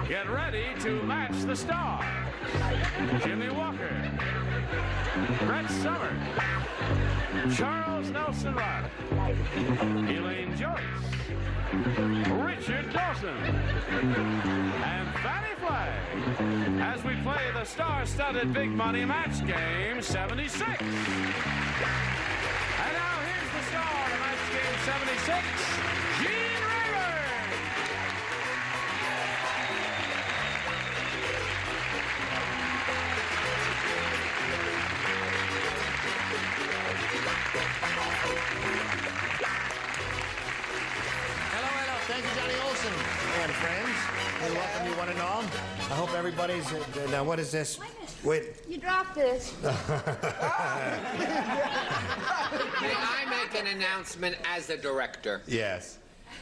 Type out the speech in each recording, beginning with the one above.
Get ready to match the star. Jimmie Walker, Brett Summers, Charles Nelson Riley, Elaine Joyce, Richard Dawson, and Fannie Flagg as we play the star-studded big money match game 76. And now here's the star of match game 76, Gene Rivers. Hello. Thank you, Johnny Olson and friends. And welcome you one and all. I hope everybody's... now, what is this? Wait. You dropped this. May I make an announcement as the director? Yes.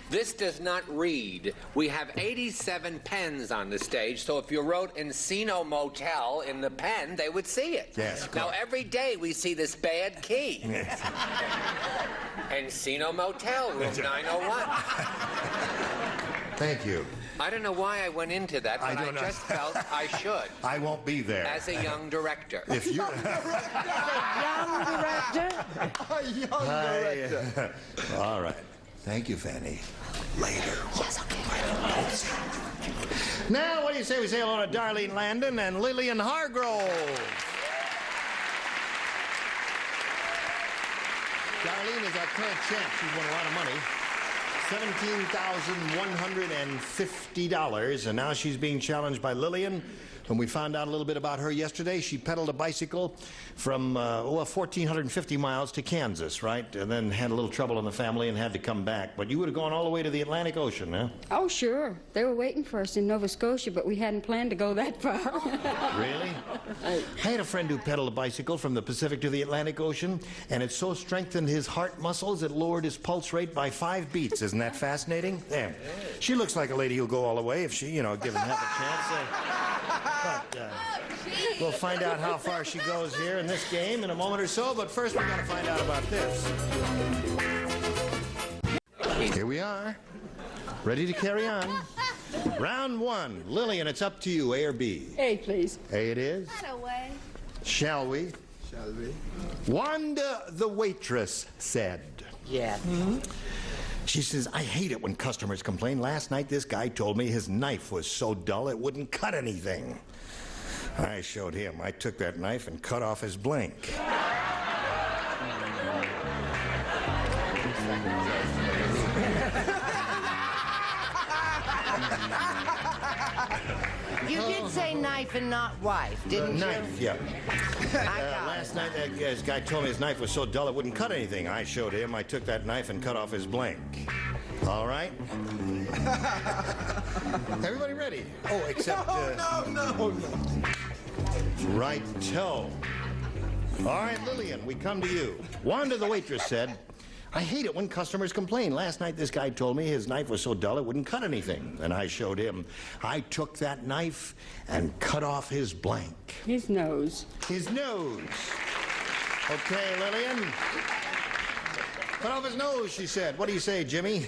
This does not read. We have 87 pens on the stage, so if you wrote Encino Motel in the pen, they would see it. Yes. Now, every day we see this bad key. Yes. Encino Motel, room 901. Thank you. I don't know why I went into that, but I just felt I should. I won't be there. As a young director. If you... A young director. All right. Thank you, Fannie. Later. Yes, okay. Now, what do you say we say hello to Darlene Landon and Lillian Hargrove? Darlene is our current champ. She's won a lot of money. $17,150, and now she's being challenged by Lillian. When we found out a little bit about her yesterday, she pedaled a bicycle from 1,450 miles to Kansas, right? And then had a little trouble in the family and had to come back. But you would have gone all the way to the Atlantic Ocean, huh? Oh, sure. They were waiting for us in Nova Scotia, but we hadn't planned to go that far. Really? I had a friend who pedaled a bicycle from the Pacific to the Atlantic Ocean, and it so strengthened his heart muscles it lowered his pulse rate by 5 beats. Isn't that fascinating? There. She looks like a lady who'll go all the way if she, given half a chance. But we'll find out how far she goes here in this game in a moment or so. But first, we're going to find out about this. Here we are, ready to carry on. Round 1. Lillian, it's up to you, A or B? A, please. A it is. Not away. Shall we? Shall we? Wanda, the waitress, said. Yeah. She says, I hate it when customers complain. Last night, this guy told me his knife was so dull it wouldn't cut anything. I showed him. I took that knife and cut off his blink. You did say knife and not wife, didn't you? Knife, yeah. Last night, this guy told me his knife was so dull it wouldn't cut anything. I showed him. I took that knife and cut off his blink. All right? Everybody ready? Oh, except... No. Right-to. All right, Lillian, we come to you. Wanda, the waitress, said, I hate it when customers complain. Last night, this guy told me his knife was so dull it wouldn't cut anything. And I showed him. I took that knife and cut off his blank. His nose. His nose. Okay, Lillian. Cut off his nose, she said. What do you say, Jimmie?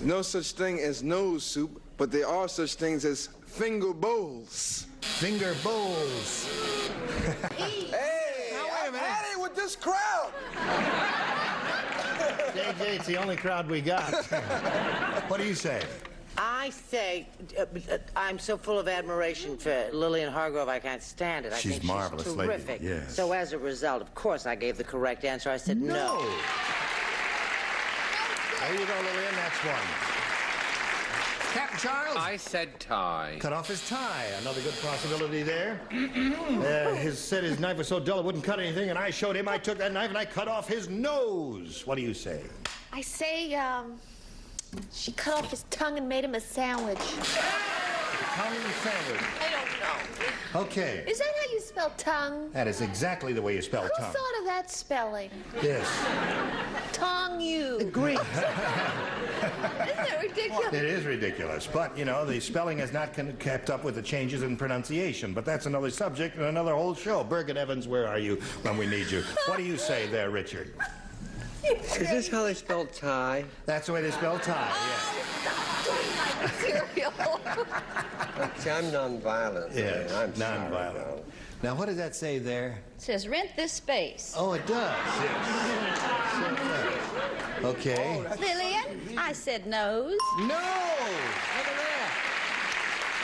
No such thing as nose soup, but there are such things as finger bowls. Finger bowls. Hey, now, wait a minute. I'm at it with this crowd. JJ, it's the only crowd we got. What do you say? I say, I'm so full of admiration for Lillian Hargrove, I can't stand it. I She's think marvelous, she's lady. terrific. Yes. So as a result, of course, I gave the correct answer. I said no. There you go, Lillian. That's one. Captain Charles? I said tie. Cut off his tie. Another good possibility there. Said his knife was so dull it wouldn't cut anything, and I showed him. I took that knife and I cut off his nose. What do you say? I say, she cut off his tongue and made him a sandwich. Tongue sandwich. I don't know. Okay. Is that how you spell tongue? That is exactly the way you spell Who tongue. thought of that spelling? Yes. Tongue you. Greek. Isn't it ridiculous? It is ridiculous, but, the spelling has not kept up with the changes in pronunciation. But that's another subject and another whole show. Bergen Evans, where are you when we need you? What do you say there, Richard? Is this how they spell tie? That's the way they spell tie, Stop doing like cereal. See, I'm nonviolent. Yes, I'm nonviolent. sorry, Now, what does that say there? It says rent this space. Oh, it does. Yes. So it does. Okay. Lillian, I said nose. No! Look at that.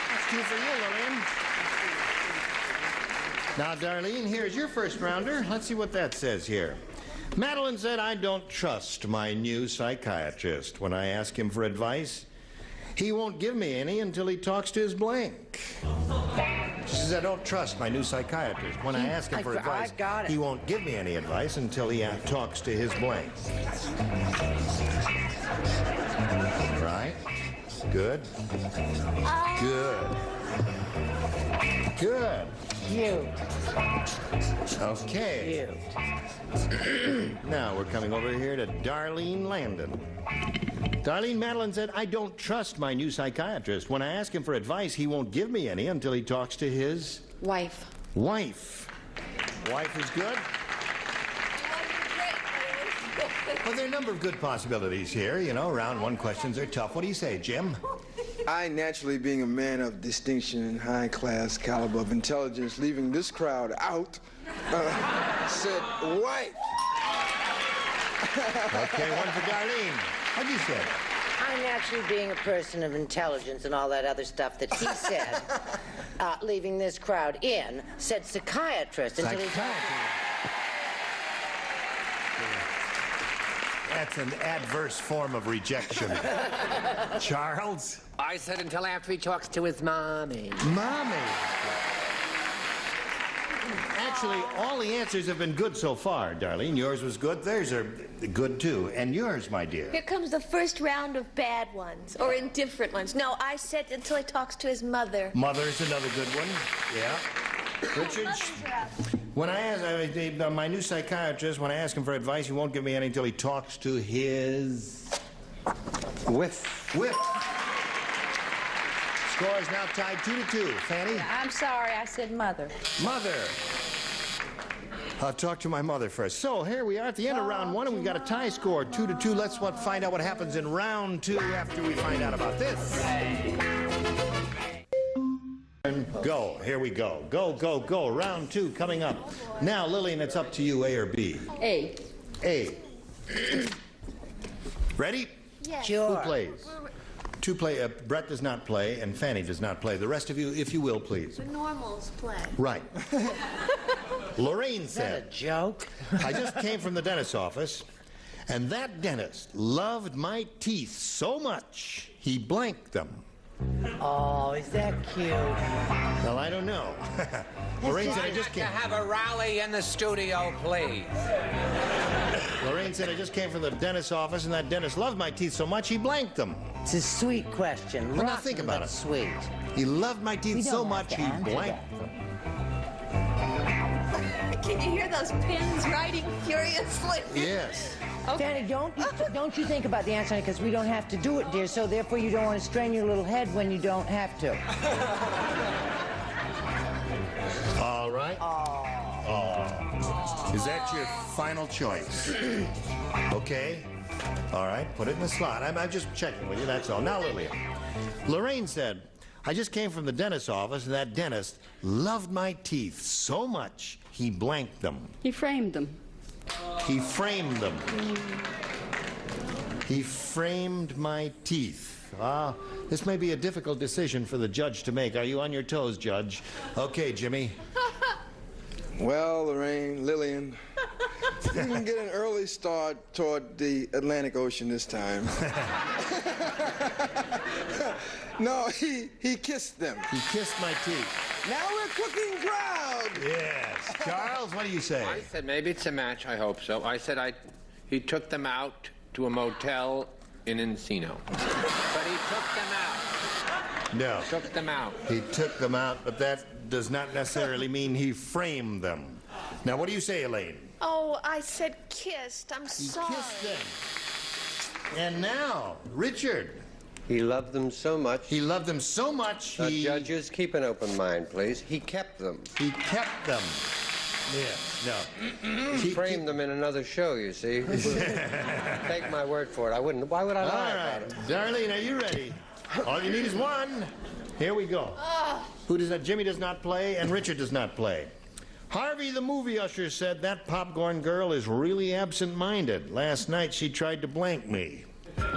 That's two for you, Lillian. Now, Darlene, here's your first rounder. Let's see what that says here. Madeline said, I don't trust my new psychiatrist. When I ask him for advice, he won't give me any until he talks to his blank. She says, I don't trust my new psychiatrist. When I ask him for advice, he won't give me any advice until he talks to his blank. Right? Good. Good. Good. You. Okay. Now we're coming over here to Darlene Landon. Darlene, Madeline said, I don't trust my new psychiatrist. When I ask him for advice, he won't give me any until he talks to his Wife. wife. Wife is good? Well, there are a number of good possibilities here. You know, round one questions are tough. What do you say, Jim? I, naturally being a man of distinction and high class caliber of intelligence, leaving this crowd out, said wife. Okay, one for Darlene. What'd you say? I, naturally being a person of intelligence and all that other stuff that he said, leaving this crowd in, said psychiatrist until he... That's an adverse form of rejection. Charles? I said until after he talks to his mommy. Mommy. Actually, all the answers have been good so far, Darlene. Yours was good. Theirs are good, too. And yours, my dear. Here comes the first round of bad ones, or indifferent ones. No, I said until he talks to his mother. Mother's another good one. Yeah. Richard, when I ask my new psychiatrist, when I ask him for advice, he won't give me any until he talks to his... Whiff. Score is now tied 2-2. Fannie? I'm sorry, I said mother. Mother. I'll talk to my mother first. So here we are at the end of round one, and we've got a tie score, 2-2. Let's find out what happens in round two after we find out about this. Go. Here we go. Go, go, go. Round two coming up. Now, Lillian, it's up to you, A or B. A. A. Ready? Yes. Sure. Who plays? Two play. Brett does not play, and Fannie does not play. The rest of you, if you will, please. The normals play. Right. Lorraine Is that said, a joke? I just came from the dentist's office, and that dentist loved my teeth so much, he blanked them. Oh, is that cute? Well, I don't know. Lorraine said, I I'd just like to came. have a rally in the studio, please. Lorraine said, I just came from the dentist's office, and that dentist loved my teeth so much, he blanked them. It's a sweet question. Well, now Rotten, think about but it. Sweet. He loved my teeth so much, he blanked them. Can you hear those pins riding furiously? Yes. Fannie, don't you think about the answer, because we don't have to do it, dear, so therefore you don't want to strain your little head when you don't have to. All right. Oh. Is that your final choice? Okay. All right, put it in the slot. I'm just checking with you, that's all. Now, Lillian. Lorraine said, I just came from the dentist's office, and that dentist loved my teeth so much, he blanked them. He framed them. He framed them. He framed my teeth. This may be a difficult decision for the judge to make. Are you on your toes, Judge? Okay, Jimmie. Well, Lorraine, Lillian, you can get an early start toward the Atlantic Ocean this time. No, he kissed them. He kissed my teeth. Now we're cooking ground. Yes. Charles, what do you say? I said maybe it's a match. I hope so. I said he took them out to a motel in Encino. But he took them out. No. Took them out. He took them out, but that does not necessarily mean he framed them. Now, what do you say, Elaine? Oh, I said kissed. I'm sorry. He kissed them. And now, Richard. He loved them so much. He loved them so much, Judges, keep an open mind, please. He kept them. He kept them. Yes, no. He framed them in another show, you see. Take my word for it. I wouldn't. Why would I lie about it? Darlene, are you ready? All you need is one. Here we go. Who does that? Jimmie does not play, and Richard does not play. Harvey, the movie usher, said that popcorn girl is really absent-minded. Last night she tried to blank me. What?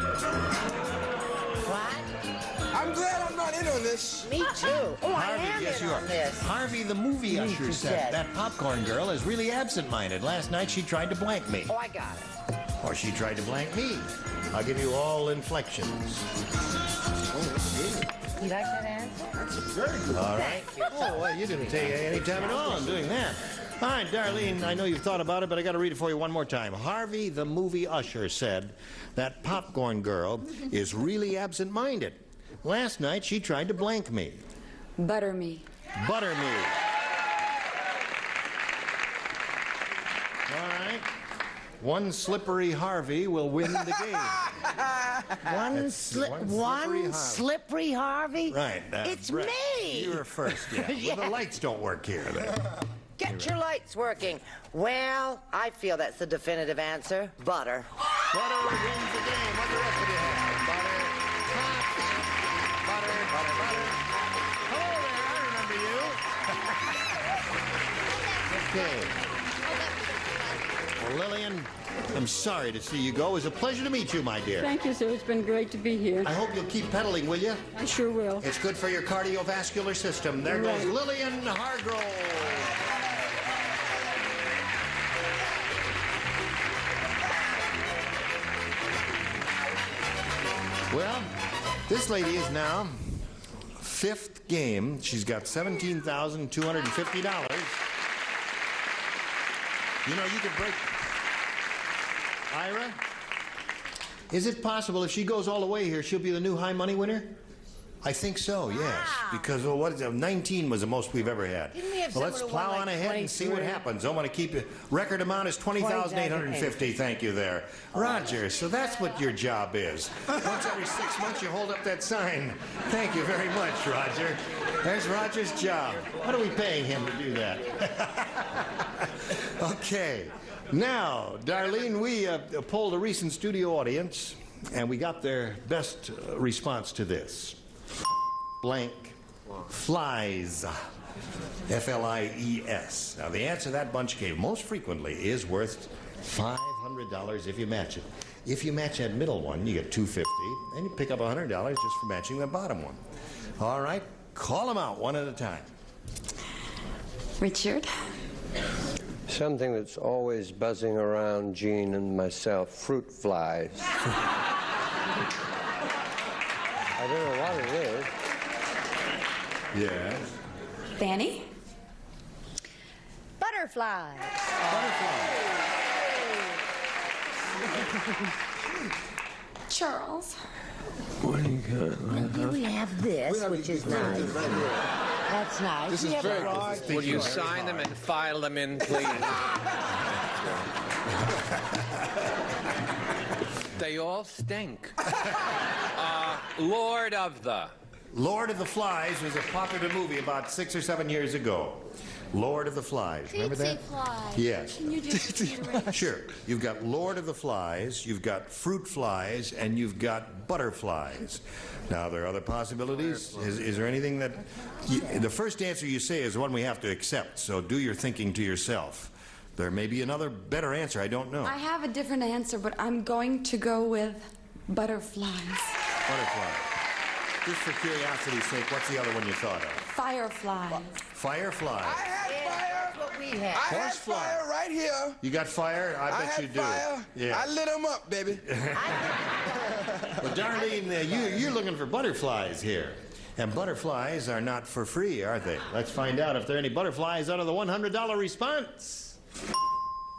I'm glad I'm not in on this. Me too. Oh, I am yes, in you are. on this. Harvey, the movie usher, said that popcorn girl is really absent-minded. Last night she tried to blank me. Oh, I got it. Or she tried to blank me. I'll give you all inflections. You like that answer? Very good. All right. Oh, well, you didn't take any time at all in doing that. All right, Darlene, I know you've thought about it, but I got to read it for you one more time. Harvey, the movie usher, said that popcorn girl is really absent-minded. Last night she tried to blank me. Butter me. Butter me. All right. One slippery Harvey will win the game. One Harvey. slippery Harvey? Right. It's right. me. You were first, yeah. Yeah. Well, the lights don't work here, then. Get your lights working. Well, I feel that's the definitive answer. Butter. Butter wins the game. What the rest of you have? Butter. Butter. Hello there, I remember you. Okay. Well, Lillian, I'm sorry to see you go. It was a pleasure to meet you, my dear. Thank you, sir. It's been great to be here. I hope you'll keep pedaling, will you? I sure will. It's good for your cardiovascular system. There goes Lillian Hargrove. Well, this lady is now fifth game. She's got $17,250. You know, you could break... Ira, is it possible if she goes all the way here, she'll be the new high money winner? I think so, yes. Because, well, what is it? 19 was the most we've ever had. Didn't we have Well, let's someone who plow won, on like, ahead and see what 23? happens. I want to keep it. Record amount is $20,850. Thank you there. Roger, so that's what your job is. Once every 6 months, you hold up that sign. Thank you very much, Roger. There's Roger's job. What are we paying him to do that? Okay. Now, Darlene, we polled a recent studio audience, and we got their best response to this. Blank flies. F-L-I-E-S. Now, the answer that bunch gave most frequently is worth $500 if you match it. If you match that middle one, you get $250, and you pick up $100 just for matching the bottom one. All right, call them out one at a time. Richard? Something that's always buzzing around Gene and myself, fruit flies. I don't know what it is. Yes. Fannie? Butterflies. Charles? What do you got? Here we have this, which is nice. That's nice. This is We have very a good. large- Will you sign them and file them in, please? They all stink. Lord of the... Lord of the Flies was a popular movie about 6 or 7 years ago. Lord of the Flies. Remember that? flies. Yes. Can you just reiterate? Sure. You've got Lord of the Flies, you've got fruit flies, and you've got butterflies. Now, there are other possibilities. Is there anything that... the first answer you say is the one we have to accept, so do your thinking to yourself. There may be another better answer. I don't know. I have a different answer, but I'm going to go with butterflies. Butterfly. Just for curiosity's sake, what's the other one you thought of? Fireflies. Firefly. I had fire. That's what we I have. had Horsefly. fire right here. You got fire? I bet had you do. fire. Yeah. I lit them up, baby. Well, Darlene, you're looking for butterflies here. And butterflies are not for free, are they? Let's find out if there are any butterflies out of the $100 response.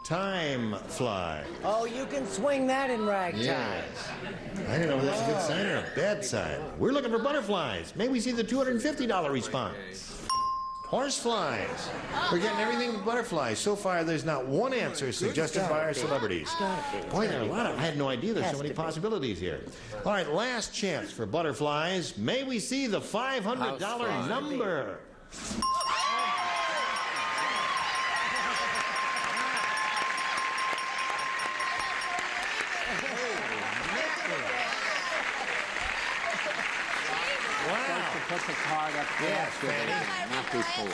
Time fly. Oh, you can swing that in ragtime. Yes. I don't know if that's a good sign or a bad sign. We're looking for butterflies. May we see the $250 response? Horseflies. We're getting everything but butterflies. So far, there's not one answer suggested by our celebrities. Boy, there are a lot of... I had no idea there's so many possibilities here. All right, last chance for butterflies. May we see the $500 number? put the card up there. Yes, Fannie. Not before.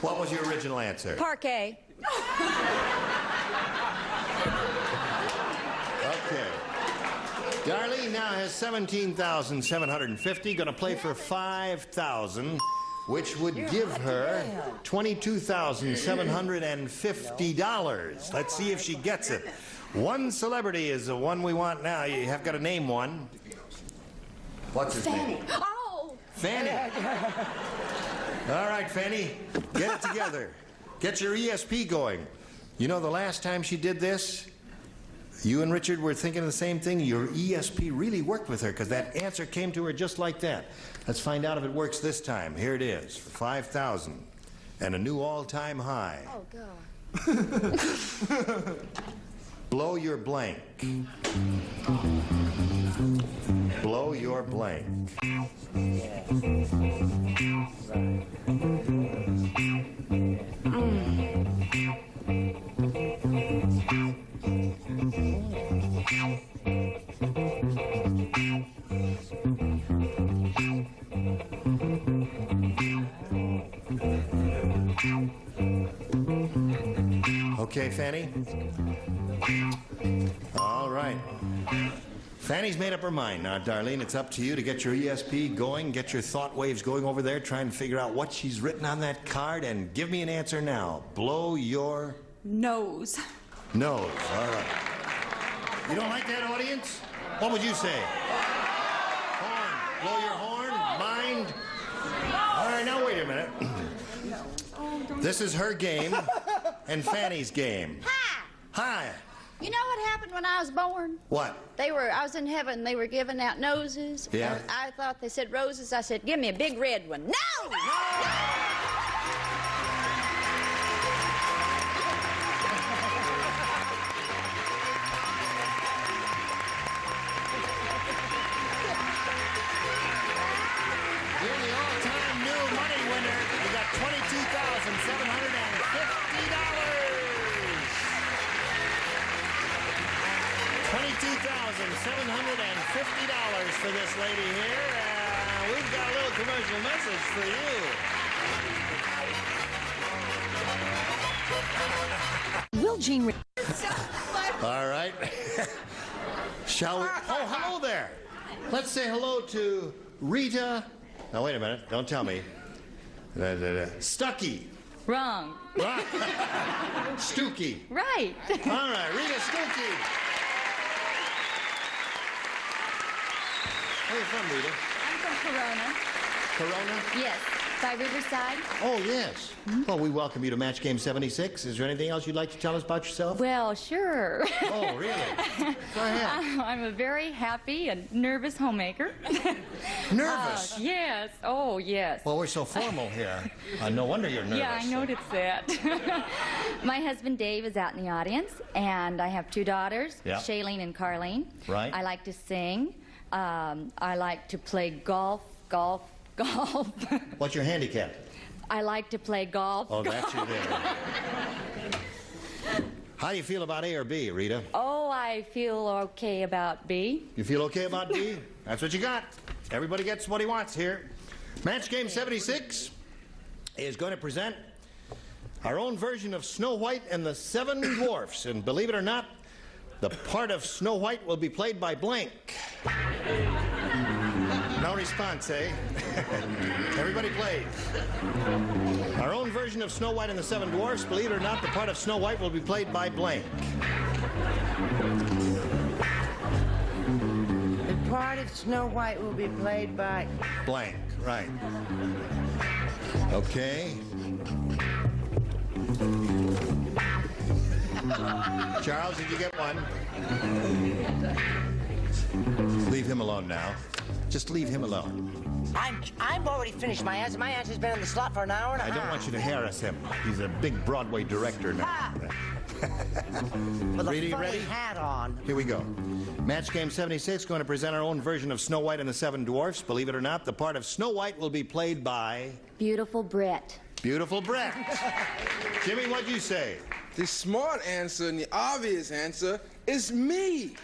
What was your original answer? Parquet. Okay. Darlene now has $17,750. Going to play for $5,000, which would give her $22,750. Let's see if she gets it. One celebrity is the one we want now. You have got to name one. What's his name? Oh! Fannie. All right, Fannie, get it together. Get your ESP going. You know, the last time she did this, you and Richard were thinking the same thing. Your ESP really worked with her because that answer came to her just like that. Let's find out if it works this time. Here it is for $5,000 and a new all-time high. Oh, God. Blow your blank. Blow your blank. Okay, Fannie? All right. Fannie's made up her mind. Now, Darlene, it's up to you to get your ESP going, get your thought waves going over there, try and figure out what she's written on that card, and give me an answer now. Blow your... Nose. Nose. All right. You don't like that, audience? What would you say? Horn. Blow your horn? Mind? All right, now wait a minute. This is her game and Fannie's game. Hi! Hi. You know what happened when I was born? What? I was in heaven, they were giving out noses. Yeah. And I thought they said roses. I said, give me a big red one. No! You're the all-time new money winner. You got $22,750. $22,750 for this lady here. We've got a little commercial message for you. Will Jean... All right. Shall we? Oh, hello there. Let's say hello to Rita. Now, wait a minute. Don't tell me. Stuckey. Wrong. Stookie. Right. All right, Rita Stookie. Where are you from, Rita? I'm from Corona. Corona? Yes. By Riverside. Oh, yes. Well, we welcome you to Match Game 76. Is there anything else you'd like to tell us about yourself? Well, sure. Oh, really? Go ahead. I'm a very happy and nervous homemaker. Nervous? Yes. Oh, yes. Well, we're so formal here. No wonder you're nervous. Yeah, I noticed that. My husband Dave is out in the audience, and I have two daughters, Yeah. Shailene and Carlene. Right. I like to sing. I like to play golf. What's your handicap? I like to play golf. Oh, that's your thing. How do you feel about A or B, Rita? Oh, I feel okay about B. You feel okay about B? That's what you got. Everybody gets what he wants here. Match Game 76 is going to present our own version of Snow White and the Seven Dwarfs. And believe it or not, the part of Snow White will be played by blank. No response, eh? Everybody plays. Our own version of Snow White and the Seven Dwarfs. Believe it or not, the part of Snow White will be played by blank. The part of Snow White will be played by... Blank, right. Okay. Charles, did you get one? Leave him alone now. Just leave him alone. I've already finished my answer. My answer's been in the slot for an hour and a half. I don't want you to harass him. He's a big Broadway director now. With Rita, a you funny ready? hat on. Here we go. Match Game 76 going to present our own version of Snow White and the Seven Dwarfs. Believe it or not, the part of Snow White will be played by... Beautiful Brett. Beautiful Brett. Jimmie, what'd you say? The smart answer and the obvious answer is me.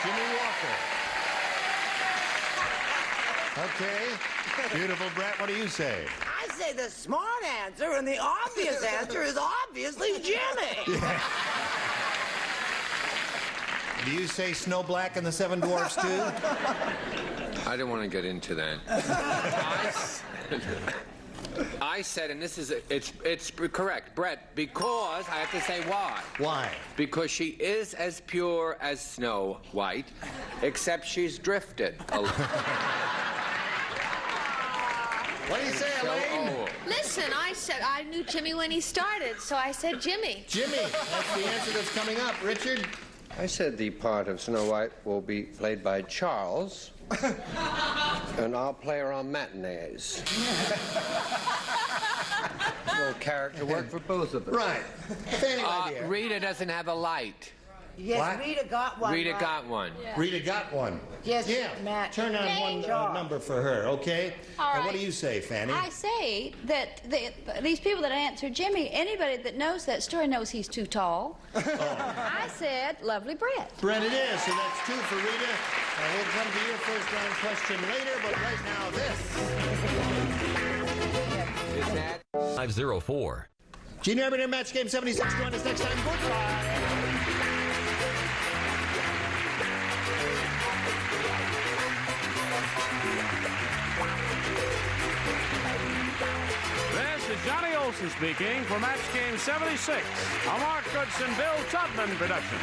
Jimmie Walker. Okay. Beautiful, Brett. What do you say? I say the smart answer, and the obvious answer is obviously Jimmie. Do you say Snow Black and the Seven Dwarfs, too? I don't want to get into that. I said, and this is, it's correct, Brett, because, I have to say why. Why? Because she is as pure as Snow White, except she's drifted a little. What do you say, Elaine? Listen, I said I knew Jimmie when he started, so I said Jimmie. Jimmie, that's the answer that's coming up. Richard? I said the part of Snow White will be played by Charles, and I'll play her on matinees. A little character work for both of us. Right. Fannie, my dear. Rita doesn't have a light. Yes, What? Rita got one. Rita right. got one. Yeah. Rita got one. Yes, Yeah. Matt. Turn on one number for her, okay? All And what right. do you say, Fannie? I say that these people that answer Jimmie, anybody that knows that story knows he's too tall. I said, lovely Brett. Brett it is, so that's 2 for Rita. And we'll come to your first round question later, but right now this. Is that? 504. Gene Urban, Match Game 76. Join us next time. Goodbye. This is Johnny Olson speaking for Match Game 76, a Mark Goodson, Bill Tubman production.